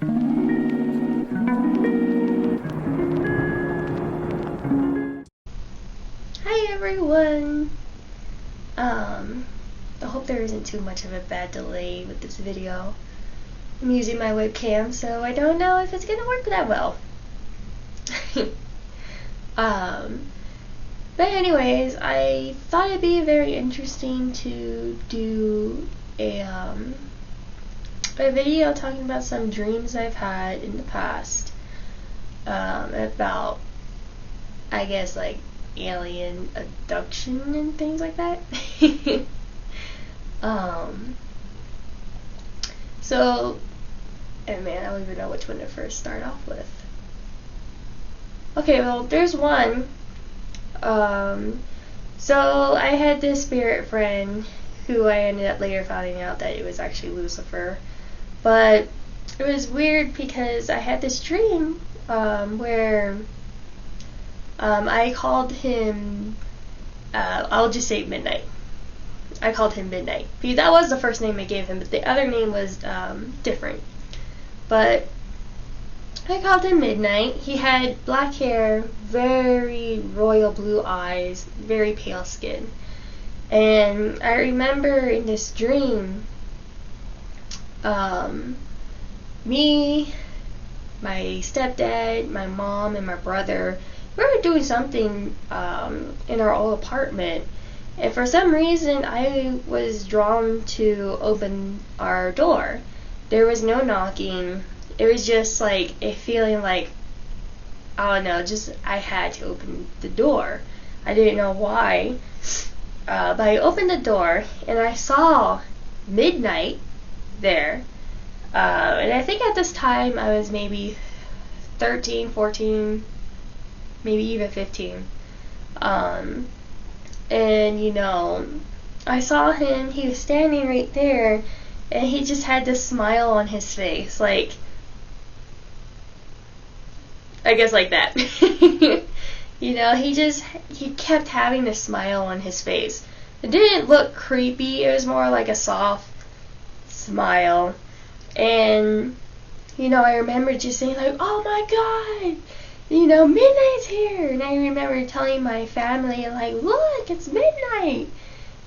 Hi everyone! I hope there isn't too much of a bad delay with this video. I'm using my webcam, so I don't know if it's gonna work that well. But anyways, I thought it'd be very interesting to do a video talking about some dreams I've had in the past, about, I guess, like, alien abduction and things like that. So, and man, I don't even know which one to first start off with. Okay, well, there's one. So I had this spirit friend who I ended up later finding out that it was actually Lucifer. But it was weird because I had this dream where I called him, I'll just say Midnight. I called him Midnight, because that was the first name I gave him, but the other name was different. But I called him Midnight. He had black hair, very royal blue eyes, very pale skin. And I remember in this dream, me, my stepdad, my mom, and my brother, we were doing something in our old apartment, and for some reason I was drawn to open our door. There was no knocking. It was just like a feeling like, I don't know, just I had to open the door. I didn't know why, but I opened the door and I saw Midnight there. And I think at this time I was maybe 13, 14, maybe even 15. And you know, I saw him, he was standing right there, and he just had this smile on his face, like, I guess like that. You know, he kept having this smile on his face. It didn't look creepy, it was more like a soft smile. And, you know, I remember just saying like, oh my god, you know, Midnight's here. And I remember telling my family, like, look, it's Midnight.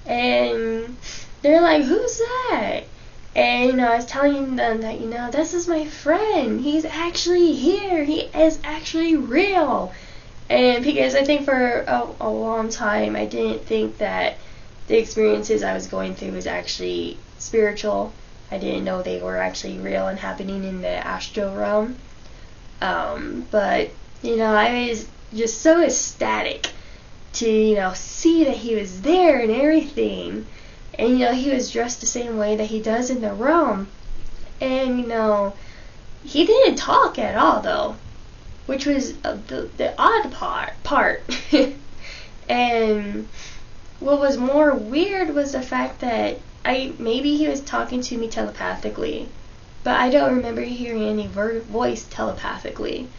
And they're like, who's that? And, you know, I was telling them that, you know, this is my friend. He's actually here. He is actually real. And because I think for a long time, I didn't think that the experiences I was going through was actually spiritual. I didn't know they were actually real and happening in the astral realm. But, you know, I was just so ecstatic to, you know, see that he was there and everything. And, you know, he was dressed the same way that he does in the realm. And, you know, he didn't talk at all, though, which was the odd part. And what was more weird was the fact that maybe he was talking to me telepathically, but I don't remember hearing any voice telepathically.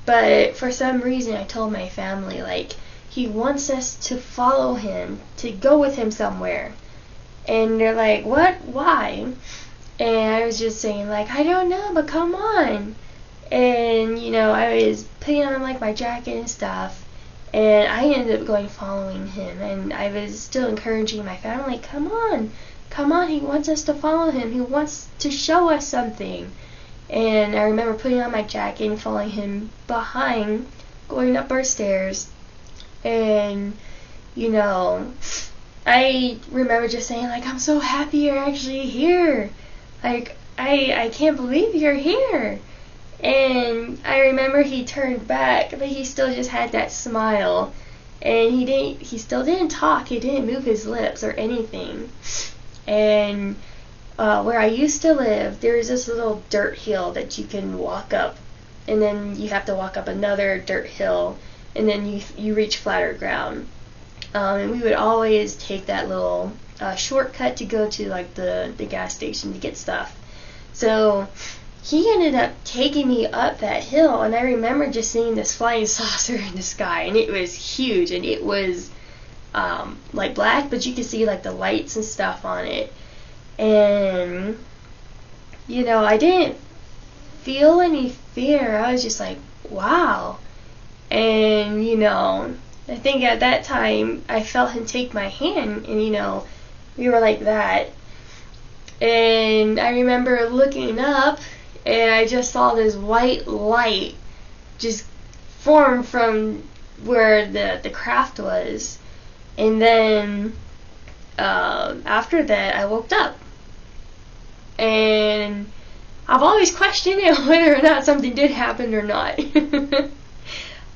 But for some reason I told my family, like, he wants us to follow him, to go with him somewhere. And they're like, what? Why? And I was just saying, like, I don't know, but come on. And, you know, I was putting on, like, my jacket and stuff, and I ended up going following him. And I was still encouraging my family, come on, he wants us to follow him, he wants to show us something. And I remember putting on my jacket and following him behind, going up our stairs. And, you know, I remember just saying, like, I'm so happy you're actually here. Like, I can't believe you're here. And I remember he turned back, but he still just had that smile. And he still didn't talk, he didn't move his lips or anything. And where I used to live, there was this little dirt hill that you can walk up, and then you have to walk up another dirt hill, and then you reach flatter ground. And we would always take that little shortcut to go to, like, the gas station to get stuff. So he ended up taking me up that hill, and I remember just seeing this flying saucer in the sky, and it was huge, and it was like black, but you could see, like, the lights and stuff on it. And, you know, I didn't feel any fear. I was just like, wow. And, you know, I think at that time I felt him take my hand, and, you know, we were like that. And I remember looking up, and I just saw this white light just form from where the craft was. And then after that, I woke up. And I've always questioned it whether or not something did happen or not. And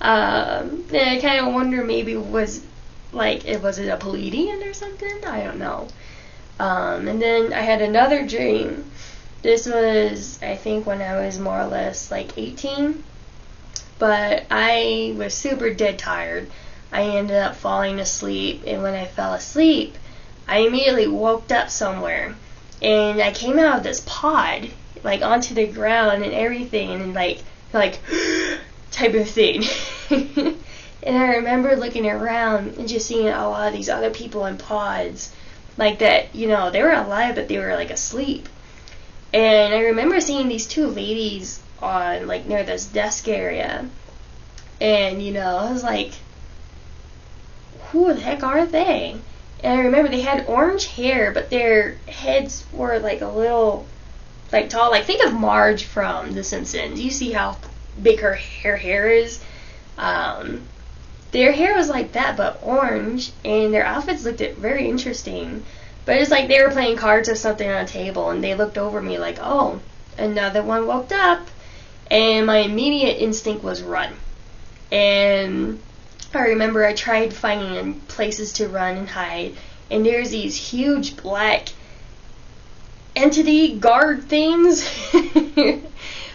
I kind of wonder, maybe was it a Pleiadian or something? I don't know. And then I had another dream. This was, I think, when I was more or less like 18. But I was super dead tired. I ended up falling asleep, and when I fell asleep, I immediately woke up somewhere. And I came out of this pod, like onto the ground and everything, and like type of thing. And I remember looking around and just seeing a lot of these other people in pods, like that, you know, they were alive, but they were like asleep. And I remember seeing these two ladies on, like, near this desk area. And, you know, I was like, who the heck are they? And I remember they had orange hair, but their heads were like a little, like, tall. Like, think of Marge from The Simpsons. You see how big her hair is? Their hair was like that, but orange, and their outfits looked very interesting. But it's like they were playing cards or something on a table, and they looked over me like, oh, another one woke up. And my immediate instinct was run. And I remember I tried finding places to run and hide, and there's these huge black entity guard things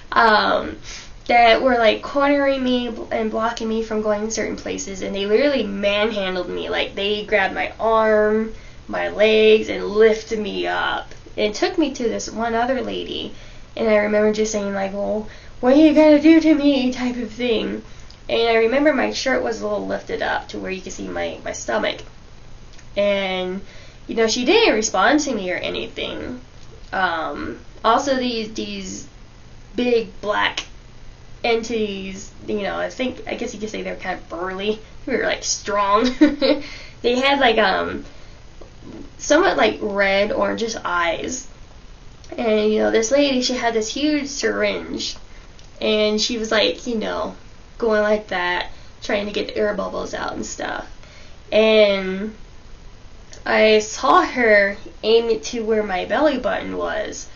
that were like cornering me and blocking me from going certain places, and they literally manhandled me. Like, they grabbed my arm, my legs, and lifted me up and took me to this one other lady. And I remember just saying, like, well, what are you gonna do to me, type of thing. And I remember my shirt was a little lifted up to where you could see my stomach. And, you know, she didn't respond to me or anything. Also, these big black entities, you know, I guess you could say they're kind of burly. They were, like, strong. They had, like, somewhat, like, red, orangish eyes. And, you know, this lady, she had this huge syringe. And she was, like, you know, going like that, trying to get the air bubbles out and stuff. And I saw her aim it to where my belly button was.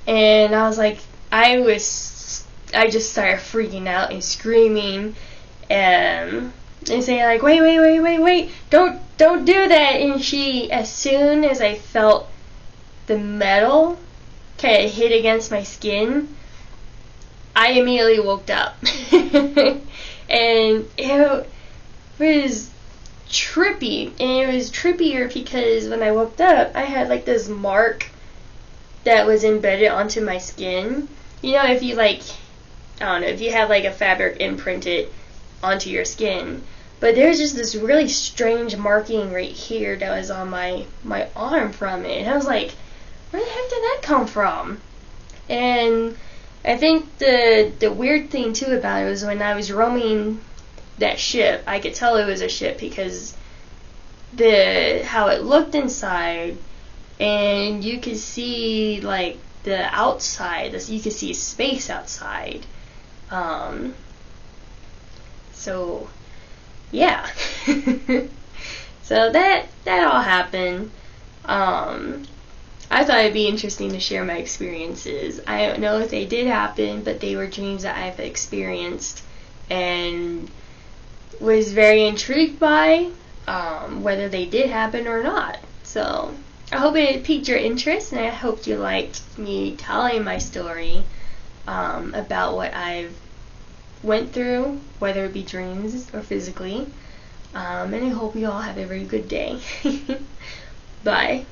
And I was like, I just started freaking out and screaming and saying, like, wait, don't do that. And she, as soon as I felt the metal kind of hit against my skin, I immediately woke up. And it was trippy. And it was trippier because when I woke up, I had, like, this mark that was embedded onto my skin. You know, if you, like, I don't know, if you have, like, a fabric imprinted onto your skin. But there's just this really strange marking right here that was on my arm from it. And I was like, where the heck did that come from? And I think the weird thing, too, about it was when I was roaming that ship, I could tell it was a ship because how it looked inside, and you could see, like, the outside, you could see space outside. So, yeah. So that all happened. I thought it'd be interesting to share my experiences. I don't know if they did happen, but they were dreams that I've experienced and was very intrigued by, whether they did happen or not. So I hope it piqued your interest, and I hope you liked me telling my story about what I've went through, whether it be dreams or physically. And I hope you all have a very good day. Bye.